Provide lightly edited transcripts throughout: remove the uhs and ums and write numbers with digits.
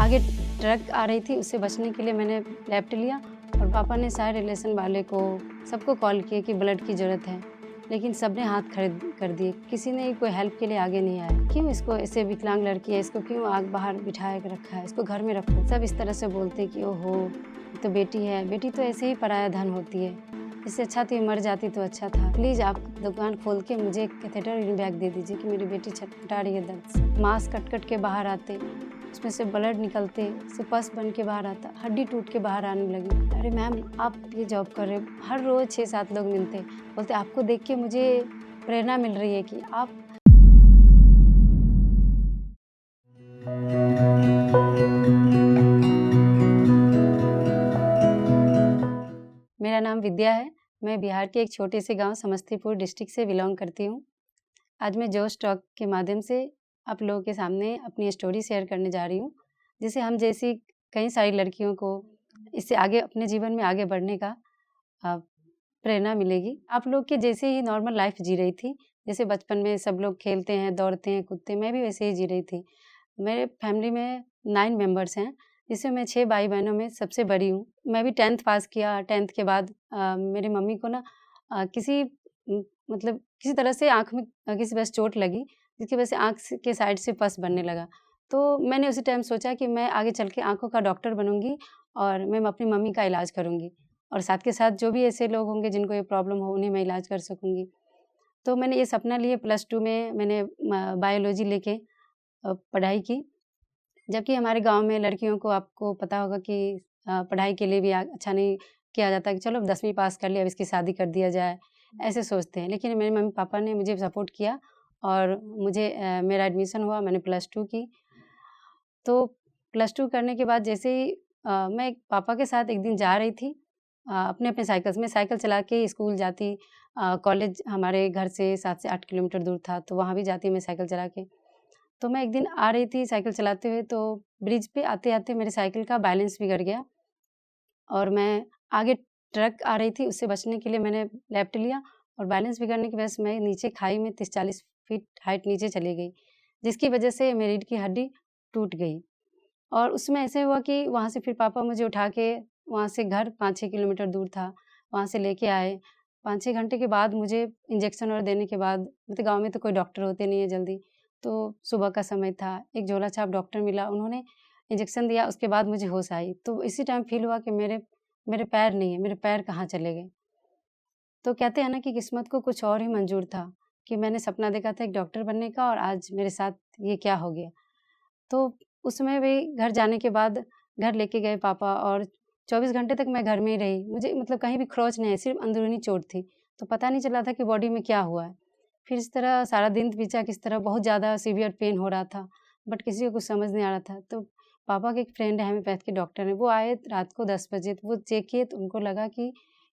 आगे ट्रक आ रही थी, उससे बचने के लिए मैंने लेफ्ट लिया और पापा ने सारे रिलेशन वाले को सबको कॉल किए कि ब्लड की ज़रूरत है, लेकिन सबने हाथ खड़े कर दिए। किसी ने कोई हेल्प के लिए आगे नहीं आया। क्यों इसको ऐसे विकलांग लड़की है, इसको क्यों आग बाहर बिठाया के रखा है, इसको घर में रखो। सब इस तरह से बोलते कि ओहो, तो बेटी है, बेटी तो ऐसे ही पराया धन होती है, इससे अच्छा तो ये मर जाती तो अच्छा था। प्लीज़ आप दुकान खोल के मुझे कैथेटर बैग दे दीजिए कि मेरी बेटी छटपटा रही है दर्द से। मांस कट के बाहर आते, उसमें से ब्लड निकलते, से पस बन के बाहर आता, हड्डी टूट के बाहर आने लगी। अरे मैम, आप ये जॉब कर रहे हो, हर रोज़ 6-7 लोग मिलते, बोलते आपको देख के मुझे प्रेरणा मिल रही है कि आप। मेरा नाम विद्या है। मैं बिहार के एक छोटे से गांव समस्तीपुर डिस्ट्रिक्ट से बिलोंग करती हूँ। आज मैं जोश टॉक के माध्यम से आप लोगों के सामने अपनी स्टोरी शेयर करने जा रही हूँ, जिससे हम जैसी कई सारी लड़कियों को इससे आगे अपने जीवन में आगे बढ़ने का प्रेरणा मिलेगी। आप लोग के जैसे ही नॉर्मल लाइफ जी रही थी, जैसे बचपन में सब लोग खेलते हैं, दौड़ते हैं, कूदते हैं, मैं भी वैसे ही जी रही थी। मेरे फैमिली में 9 मेंबर्स हैं, जिसमें मैं 6 भाई-बहनों में सबसे बड़ी हूँ। मैं भी 10th पास किया। 10th के बाद मेरी मम्मी को ना किसी मतलब किसी तरह से आँख में किसी वजह से चोट लगी, जिसकी वजह से आँख के साइड से पस बनने लगा। तो मैंने उसी टाइम सोचा कि मैं आगे चल के आँखों का डॉक्टर बनूँगी और मैं अपनी मम्मी का इलाज करूँगी और साथ के साथ जो भी ऐसे लोग होंगे जिनको ये प्रॉब्लम हो, उन्हें मैं इलाज कर सकूँगी। तो मैंने ये सपना लिए। +2 में मैंने बायोलॉजी लेके पढ़ाई की। जबकि हमारे गाँव में लड़कियों को, आपको पता होगा कि पढ़ाई के लिए भी अच्छा नहीं किया जाता कि चलो 10वीं पास कर लिया, अब इसकी शादी कर दिया जाए, ऐसे सोचते हैं। लेकिन मेरे मम्मी-पापा ने मुझे सपोर्ट किया और मुझे मेरा एडमिशन हुआ, मैंने +2 की। तो +2 करने के बाद जैसे ही मैं पापा के साथ एक दिन जा रही थी अपने साइकिल से। मैं साइकिल चला के स्कूल जाती। कॉलेज हमारे घर से 7 से 8 किलोमीटर दूर था, तो वहाँ भी जाती मैं साइकिल चला के। तो मैं एक दिन आ रही थी साइकिल चलाते हुए, तो ब्रिज पे आते-आते मेरे साइकिल का बैलेंस बिगड़ गया और मैं आगे ट्रक आ रही थी, उससे बचने के लिए मैंने लेफ्ट लिया और बैलेंस बिगड़ने की वजह से मैं नीचे खाई में 30-40 फीट हाइट नीचे चली गई, जिसकी वजह से मेरी रीढ़ की हड्डी टूट गई। और उसमें ऐसे हुआ कि वहाँ से फिर पापा मुझे उठा के, वहाँ से घर 5-6 किलोमीटर दूर था, वहाँ से लेके आए। 5-6 घंटे के बाद मुझे इंजेक्शन और देने के बाद, मतलब गाँव में तो कोई डॉक्टर होते नहीं है जल्दी, तो सुबह का समय था, एक झोला छाप डॉक्टर मिला, उन्होंने इंजेक्शन दिया, उसके बाद मुझे होश आई। तो इसी टाइम फ़ील हुआ कि मेरे मेरे पैर नहीं है, मेरे पैर कहाँ चले गए? तो कहते हैं ना कि किस्मत को कुछ और ही मंज़ूर था कि मैंने सपना देखा था एक डॉक्टर बनने का और आज मेरे साथ ये क्या हो गया? तो उसमें भी घर जाने के बाद घर लेके गए पापा और 24 घंटे तक मैं घर में ही रही। मुझे मतलब कहीं भी खरोंच नहीं आई, सिर्फ़ अंदरूनी चोट थी। तो पता नहीं चला था कि बॉडी में क्या हुआ है। फिर इस तरह सारा दिन बीता, किस तरह बहुत ज़्यादा सीवियर पेन हो रहा था, बट किसी को कुछ समझ नहीं आ रहा था। तो पापा के एक फ्रेंड है होम्योपैथ के डॉक्टर हैं, वो आए रात को 10 बजे, तो वो चेक किए तो उनको लगा कि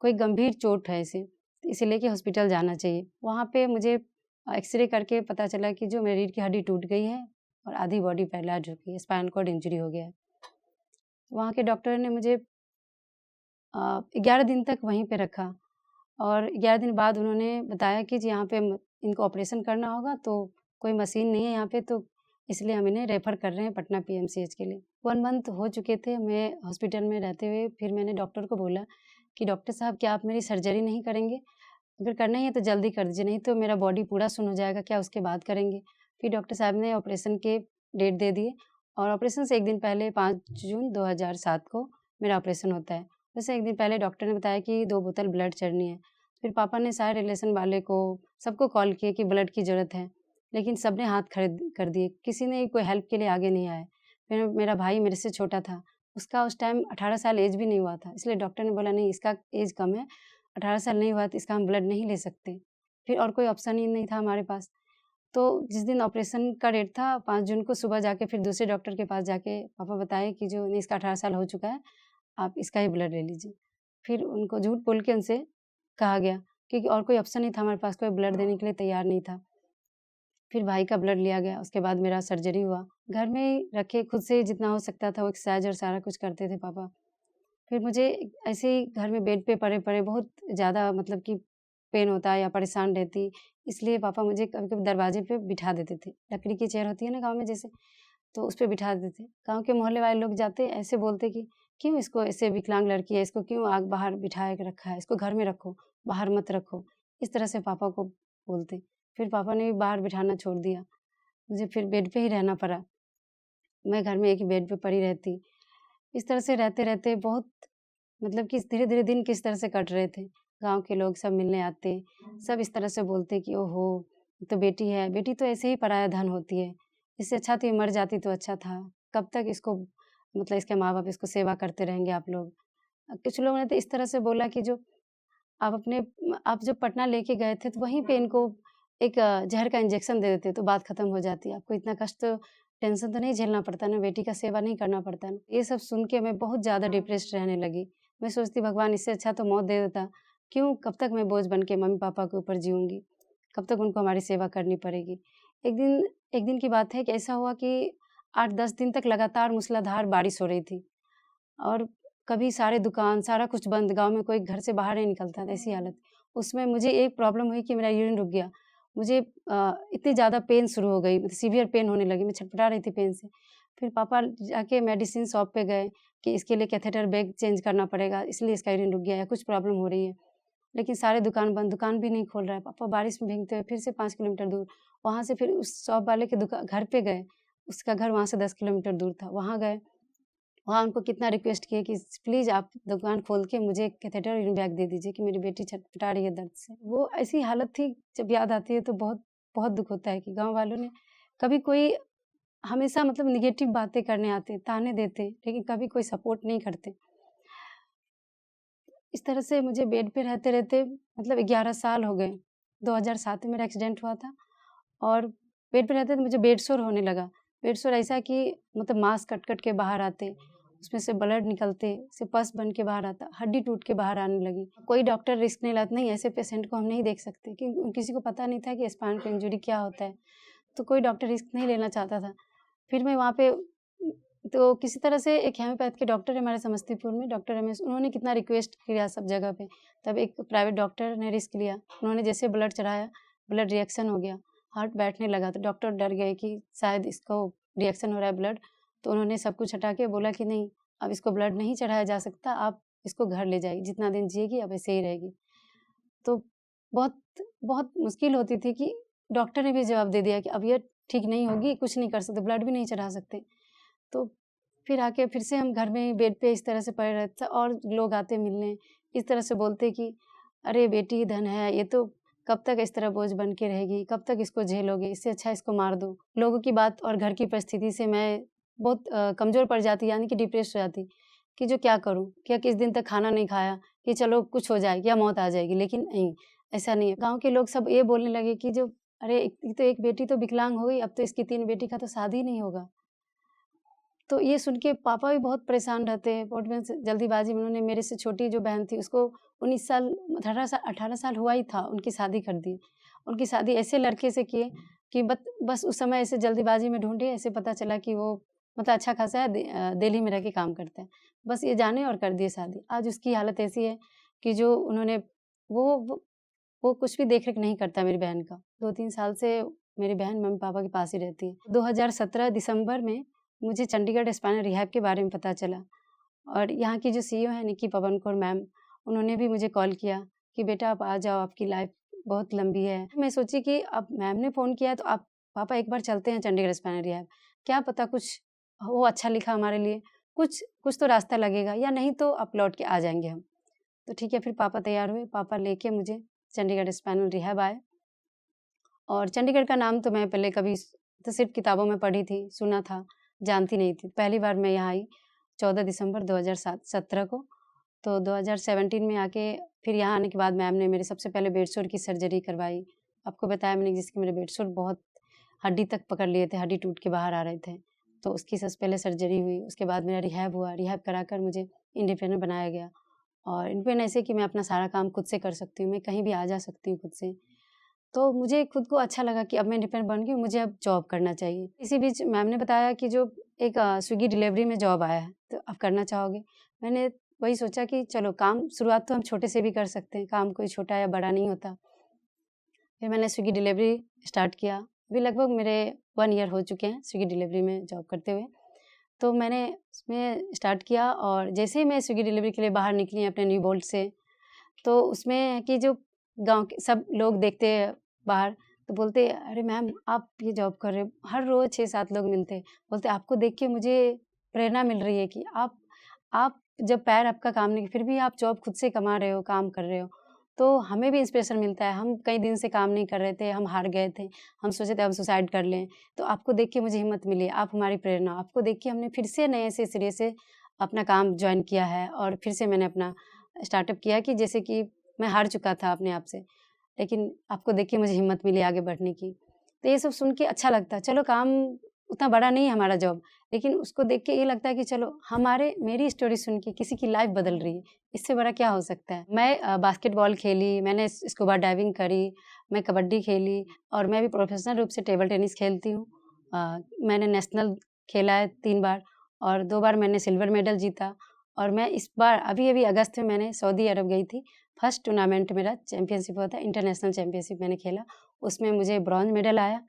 कोई गंभीर चोट है इसे, तो इसे लेके हॉस्पिटल जाना चाहिए। वहाँ पे मुझे एक्स-रे करके पता चला कि जो मेरी रीढ़ की हड्डी टूट गई है और आधी बॉडी पैरालाइज़ हो गई है, स्पाइनल कॉर्ड इंजरी हो गया है। वहाँ के डॉक्टर ने मुझे 11 दिन तक वहीं पे रखा और 11 दिन बाद उन्होंने बताया कि जी यहाँ पे इनको ऑपरेशन करना होगा, तो कोई मशीन नहीं है यहाँ पे, तो इसलिए हम इन्हें रेफ़र कर रहे हैं पटना पीएमसीएच के लिए। 1 मंथ हो चुके थे मैं हॉस्पिटल में रहते हुए। फिर मैंने डॉक्टर को बोला कि डॉक्टर साहब, क्या आप मेरी सर्जरी नहीं करेंगे? अगर करना ही है तो जल्दी कर दीजिए, नहीं तो मेरा बॉडी पूरा सुन्न हो जाएगा, क्या उसके बाद करेंगे? फिर डॉक्टर साहब ने ऑपरेशन के डेट दे दिए और ऑपरेशन से 1 दिन पहले 5 जून 2007 को मेरा ऑपरेशन होता है। वैसे 1 दिन पहले डॉक्टर ने बताया कि 2 बोतल ब्लड चढ़नी है। फिर पापा ने सारे रिलेशन वाले को सबको कॉल किए कि ब्लड की ज़रूरत है, लेकिन सबने हाथ खड़े कर दिए, किसी ने कोई हेल्प के लिए आगे नहीं आए। फिर मेरा भाई मेरे से छोटा था, उसका उस टाइम 18 साल एज भी नहीं हुआ था, इसलिए डॉक्टर ने बोला नहीं, इसका एज कम है, 18 साल नहीं हुआ तो इसका हम ब्लड नहीं ले सकते। फिर और कोई ऑप्शन ही नहीं था हमारे पास। तो जिस दिन ऑपरेशन का डेट था 5 जून को, सुबह जाके फिर दूसरे डॉक्टर के पास जाके पापा बताए कि जो नहीं, इसका 18 साल हो चुका है, आप इसका ही ब्लड ले लीजिए। फिर उनको झूठ बोल के उनसे कहा गया, क्योंकि और कोई ऑप्शन नहीं था हमारे पास, कोई ब्लड देने के लिए तैयार नहीं था। फिर भाई का ब्लड लिया गया, उसके बाद मेरा सर्जरी हुआ। घर में ही रखे, खुद से जितना हो सकता था वो एक्सरसाइज़ और सारा कुछ करते थे पापा। फिर मुझे ऐसे ही घर में बेड पे पड़े-पड़े बहुत ज़्यादा, मतलब कि पेन होता है या परेशान रहती, इसलिए पापा मुझे कभी-कभी दरवाजे पे बिठा देते थे। लकड़ी की चेयर होती है ना गाँव में जैसे, तो उस पे बिठा देते। गाँव के मोहल्ले वाले लोग जाते ऐसे बोलते कि क्यों इसको ऐसे विकलांग लड़की है, इसको क्यों आग बाहर बिठाए के रखा है, इसको घर में रखो, बाहर मत रखो। इस तरह से पापा को बोलते। फिर पापा ने भी बाहर बिठाना छोड़ दिया। मुझे फिर बेड पे ही रहना पड़ा। मैं घर में एक ही बेड पे पड़ी रहती। इस तरह से रहते-रहते बहुत मतलब कि धीरे-धीरे दिन किस तरह से कट रहे थे। गाँव के लोग सब मिलने आते, सब इस तरह से बोलते कि ओहो! ये तो बेटी है, बेटी तो ऐसे ही पराया धन होती है। इससे अच्छा तो ये मर जाती तो अच्छा था। कब तक इसको मतलब इसके माँ-बाप इसको सेवा करते रहेंगे आप लोग। कुछ लोगों ने तो इस तरह से बोला कि जो आप जब पटना लेके गए थे तो वहीं पे इनको एक ज़हर का इंजेक्शन दे देते तो बात खत्म हो जाती। आपको इतना कष्ट टेंशन तो नहीं झेलना पड़ता ना, बेटी का सेवा नहीं करना पड़ता ना। ये सब सुन के मैं बहुत ज़्यादा डिप्रेस्ड रहने लगी। मैं सोचती भगवान इससे अच्छा तो मौत दे देता। क्यों कब तक मैं बोझ बन के मम्मी-पापा के ऊपर जीऊँगी? कब तक उनको हमारी सेवा करनी पड़ेगी? एक दिन की बात है कि ऐसा हुआ कि 8-10 दिन तक लगातार मूसलाधार बारिश हो रही थी और कभी सारे दुकान, सारा कुछ बंद, गाँव में कोई घर से बाहर नहीं निकलता था, ऐसी हालत। उसमें मुझे एक प्रॉब्लम हुई कि मेरा यूरिन रुक गया। मुझे इतनी ज़्यादा पेन शुरू हो गई, सीवियर पेन होने लगी, मैं छटपटा रही थी पेन से। फिर पापा जाके मेडिसिन शॉप पे गए कि इसके लिए कैथेटर बैग चेंज करना पड़ेगा, इसलिए इसका यूरिन रुक गया है, कुछ प्रॉब्लम हो रही है। लेकिन सारे दुकान बंद, दुकान भी नहीं खोल रहा है। पापा बारिश में भीगते हुए फिर से 5 किलोमीटर दूर, वहाँ से फिर उस शॉप वाले के घर पे गए। उसका घर वहाँ से 10 किलोमीटर दूर था, वहाँ गए। वहाँ उनको कितना रिक्वेस्ट किए कि प्लीज़ आप दुकान खोल के मुझे कैथेटर यूरिन बैग दे दीजिए कि मेरी बेटी छटपटा रही है दर्द से। वो ऐसी हालत थी, जब याद आती है तो बहुत बहुत दुःख होता है कि गाँव वालों ने कभी कोई हमेशा मतलब नेगेटिव बातें करने आते, ताने देते, लेकिन कभी कोई सपोर्ट नहीं करते। इस तरह से मुझे बेड पे रहते-रहते मतलब 11 साल हो गए। 2007 में मेरा एक्सीडेंट हुआ था और बेड पे रहते तो मुझे बेड सोर होने लगा। बेड सोर ऐसा कि मतलब मांस कट-कट के बाहर आते, उसमें से ब्लड निकलते, से पस बन के बाहर आता, हड्डी टूट के बाहर आने लगी। कोई डॉक्टर रिस्क नहीं लेता, नहीं ऐसे पेशेंट को हम नहीं देख सकते कि किसी को पता नहीं था कि स्पाइन को इंजरी क्या होता है, तो कोई डॉक्टर रिस्क नहीं लेना चाहता था। फिर मैं वहाँ पे तो किसी तरह से एक हेमियोपैथ के डॉक्टर है हमारे समस्तीपुर में, डॉक्टर रमेश, उन्होंने कितना रिक्वेस्ट किया सब जगह पे, तब एक प्राइवेट डॉक्टर ने रिस्क लिया। उन्होंने जैसे ब्लड चढ़ाया, ब्लड रिएक्शन हो गया, हार्ट बैठने लगा, तो डॉक्टर डर गए कि शायद इसको रिएक्शन हो रहा है ब्लड, तो उन्होंने सब कुछ हटा के बोला कि नहीं, अब इसको ब्लड नहीं चढ़ाया जा सकता, आप इसको घर ले जाइए, जितना दिन जिएगी अब ऐसे ही रहेगी। तो बहुत बहुत मुश्किल होती थी कि डॉक्टर ने भी जवाब दे दिया कि अब ये ठीक नहीं होगी, कुछ नहीं कर सकते, ब्लड भी नहीं चढ़ा सकते। तो फिर आके फिर से हम घर में ही बेड पे इस तरह से पड़े रहते और लोग आते मिलने, इस तरह से बोलते कि अरे बेटी धन है, ये तो कब तक इस तरह बोझ बन के रहेगी, कब तक इसको झेलोगे, इससे अच्छा इसको मार दो। लोगों की बात और घर की परिस्थिति से मैं बहुत कमज़ोर पड़ जाती, यानी कि डिप्रेस हो जाती कि जो क्या करूँ? क्या किस दिन तक खाना नहीं खाया कि चलो कुछ हो जाए या मौत आ जाएगी, लेकिन नहीं, ऐसा नहीं है। गाँव के लोग सब ये बोलने लगे कि जो अरे! ये तो एक बेटी तो विकलांग हो गई, अब तो इसकी 3 बेटी का तो शादी नहीं होगा। तो ये सुन के पापा भी बहुत परेशान रहते हैं, बहुत में से जल्दीबाज़ी में उन्होंने मेरे से छोटी जो बहन थी उसको 19 साल 18 साल हुआ ही था, उनकी शादी कर दी। उनकी शादी ऐसे लड़के से किए कि बस उस समय ऐसे जल्दीबाज़ी में ढूँढे, ऐसे पता चला कि वो मतलब अच्छा खासा है, दिल्ली में रह के काम करता है। बस ये जाने और कर दिए शादी। आज उसकी हालत ऐसी है कि जो उन्होंने वो वो वो कुछ भी देख-रेख नहीं करता मेरी बहन का। 2-3 साल से मेरी बहन मम्मी-पापा के पास ही रहती है। 2017 दिसंबर में मुझे चंडीगढ़ स्पाइनल रिहैब के बारे में पता चला और यहाँ की जो सीईओ हैं निक्की पवन कौर मैम, उन्होंने भी मुझे कॉल किया कि बेटा आप आ जाओ, आपकी लाइफ बहुत लंबी है। मैं सोची कि अब मैम ने फ़ोन किया है तो आप पापा एक बार चलते हैं चंडीगढ़ स्पाइनल रिहैब। क्या पता कुछ हो अच्छा लिखा हमारे लिए, कुछ कुछ तो रास्ता लगेगा या नहीं तो अब लौट के आ जाएँगे हम। तो ठीक है, फिर पापा तैयार हुए, पापा लेके मुझे चंडीगढ़ स्पाइनल रिहैब आए और चंडीगढ़ का नाम तो मैं पहले कभी तो सिर्फ़ किताबों में पढ़ी थी, सुना था, जानती नहीं थी। पहली बार मैं यहाँ आई 14 दिसंबर 2017 को, तो 2017 में आके फिर यहाँ आने के बाद मैम ने मेरे सबसे पहले बेडसोर की सर्जरी करवाई। आपको बताया मैंने जिसकी मेरे बेडसोर बहुत हड्डी तक पकड़ लिए थे, हड्डी टूट के बाहर आ रहे थे। तो उसकी सबसे पहले सर्जरी हुई, उसके बाद मेरा रिहैब हुआ, रिहैब कराकर मुझे इंडिपेंडेंट बनाया गया और इंडिपेंडेंट ऐसे कि मैं अपना सारा काम खुद से कर सकती हूँ, मैं कहीं भी आ जा सकती हूँ खुद से। तो मुझे खुद को अच्छा लगा कि अब मैं इंडिपेंडेंट बन गई हूँ, मुझे अब जॉब करना चाहिए। इसी बीच मैम ने बताया कि जो एक स्विगी डिलीवरी में जॉब आया है, तो आप करना चाहोगे? मैंने वही सोचा कि चलो काम शुरुआत तो हम छोटे से भी कर सकते हैं, काम कोई छोटा या बड़ा नहीं होता। फिर मैंने स्विगी डिलीवरी स्टार्ट किया। अभी लगभग मेरे 1 ईयर हो चुके हैं स्विगी डिलीवरी में जॉब करते हुए। तो मैंने उसमें स्टार्ट किया और जैसे ही मैं स्विगी डिलीवरी के लिए बाहर निकली अपने न्यू बोल्ट से, तो उसमें है कि जो गाँव के सब लोग देखते हैं बाहर, तो बोलते हैं, "अरे मैम, आप ये जॉब कर रहे हो।" हर रोज़ 6-7 लोग मिलते हैं, बोलते, "आपको देख के मुझे प्रेरणा मिल रही है कि आप जब पैर आपका काम नहीं फिर भी आप जॉब खुद से कमा रहे हो, काम कर रहे हो।" तो हमें भी इंस्पिरेशन मिलता है। हम कई दिन से काम नहीं कर रहे थे, हम हार गए थे, हम सोचे थे हम सुसाइड कर लें। तो आपको देख के मुझे हिम्मत मिली, आप हमारी प्रेरणा। आपको देख के हमने फिर से नए से सिरे से अपना काम जॉइन किया है और फिर से मैंने अपना स्टार्टअप किया कि जैसे कि मैं हार चुका था अपने आप से, लेकिन आपको देख के मुझे हिम्मत मिली आगे बढ़ने की। तो ये सब सुन के अच्छा लगता है। चलो काम उतना बड़ा नहीं है हमारा जॉब, लेकिन उसको देख के ये लगता है कि चलो मेरी स्टोरी सुन के किसी की लाइफ़ बदल रही है, इससे बड़ा क्या हो सकता है। मैं बास्केटबॉल खेली, मैंने स्कूबा डाइविंग करी, मैं कबड्डी खेली और मैं भी प्रोफ़ेशनल रूप से टेबल टेनिस खेलती हूँ। मैंने नेशनल खेला है 3 बार और 2 बार मैंने सिल्वर मेडल जीता और मैं इस बार अभी-अभी अगस्त में मैंने सऊदी अरब गई थी। फर्स्ट टूर्नामेंट मेरा चैंपियनशिप हुआ था, इंटरनेशनल चैंपियनशिप मैंने खेला, उसमें मुझे ब्रॉन्ज़ मेडल आया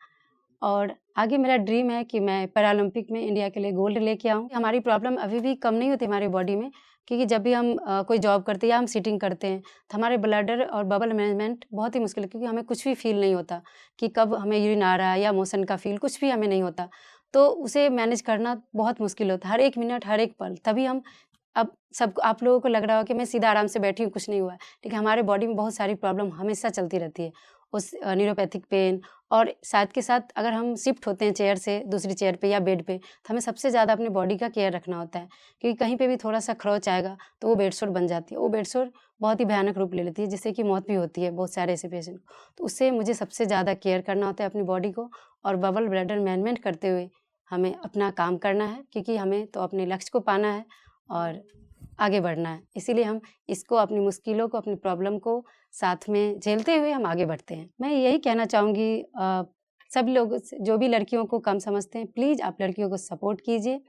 और आगे मेरा ड्रीम है कि मैं पैरालंपिक में इंडिया के लिए गोल्ड लेके आऊँ। हमारी प्रॉब्लम अभी भी कम नहीं होती हमारी बॉडी में, क्योंकि जब भी हम कोई जॉब करते हैं या हम सिटिंग करते हैं, तो हमारे ब्लैडर और बबल मैनेजमेंट बहुत ही मुश्किल है, क्योंकि हमें कुछ भी फ़ील नहीं होता कि कब हमें यूरिन आ रहा है या मोशन का फ़ील कुछ भी हमें नहीं होता। तो उसे मैनेज करना बहुत मुश्किल होता है, हर 1 मिनट, हर एक पल। तभी हम अब सब आप लोगों को लग रहा हो कि मैं सीधा आराम से बैठी हूँ, कुछ नहीं हुआ है। लेकिन हमारे बॉडी में बहुत सारी प्रॉब्लम हमेशा चलती रहती है। उस न्यूरोपैथिक पेन और साथ के साथ अगर हम शिफ्ट होते हैं चेयर से दूसरी चेयर पे या बेड पे, तो हमें सबसे ज़्यादा अपनी बॉडी का केयर रखना होता है। क्योंकि कहीं पे भी थोड़ा-सा खरोंच आएगा, तो वो बेडसोर बन जाती है। वो बेडसोर बहुत ही भयानक रूप ले लेती है, जिससे कि मौत भी होती है बहुत सारे ऐसे पेशेंट को। तो उससे मुझे सबसे ज़्यादा केयर करना होता है अपनी बॉडी को और बबल ब्लैडर मैनेजमेंट करते हुए हमें अपना काम करना है, क्योंकि हमें तो अपने लक्ष्य को पाना है और आगे बढ़ना है। इसीलिए हम इसको अपनी मुश्किलों को, अपनी प्रॉब्लम को साथ में झेलते हुए हम आगे बढ़ते हैं। मैं यही कहना चाहूँगी सब लोग से जो भी लड़कियों को कम समझते हैं, प्लीज़ आप लड़कियों को सपोर्ट कीजिए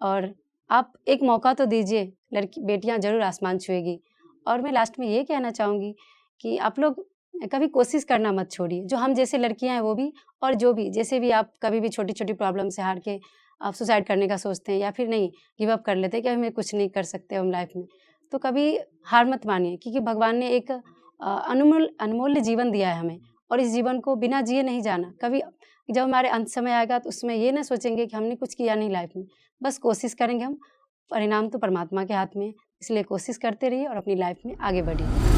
और आप एक मौका तो दीजिए, लड़की बेटियाँ ज़रूर आसमान छुएगी। और मैं लास्ट में ये कहना चाहूँगी कि आप लोग कभी कोशिश करना मत छोड़िए। जो हम जैसे लड़कियाँ हैं वो भी और जो भी जैसे भी आप कभी भी छोटी-छोटी प्रॉब्लम से हार के आप सुसाइड करने का सोचते हैं या फिर नहीं गिव अप कर लेते हैं कि हमें कुछ नहीं कर सकते हम लाइफ में। तो कभी हार मत मानिए, क्योंकि भगवान ने एक अनमोल्य जीवन दिया है हमें और इस जीवन को बिना जिए नहीं जाना। कभी जब हमारे अंत समय आएगा तो उसमें ये ना सोचेंगे कि हमने कुछ किया नहीं लाइफ में। बस कोशिश करेंगे हम, परिणाम तो परमात्मा के हाथ में है। इसलिए कोशिश करते रहिए और अपनी लाइफ में आगे बढ़िए।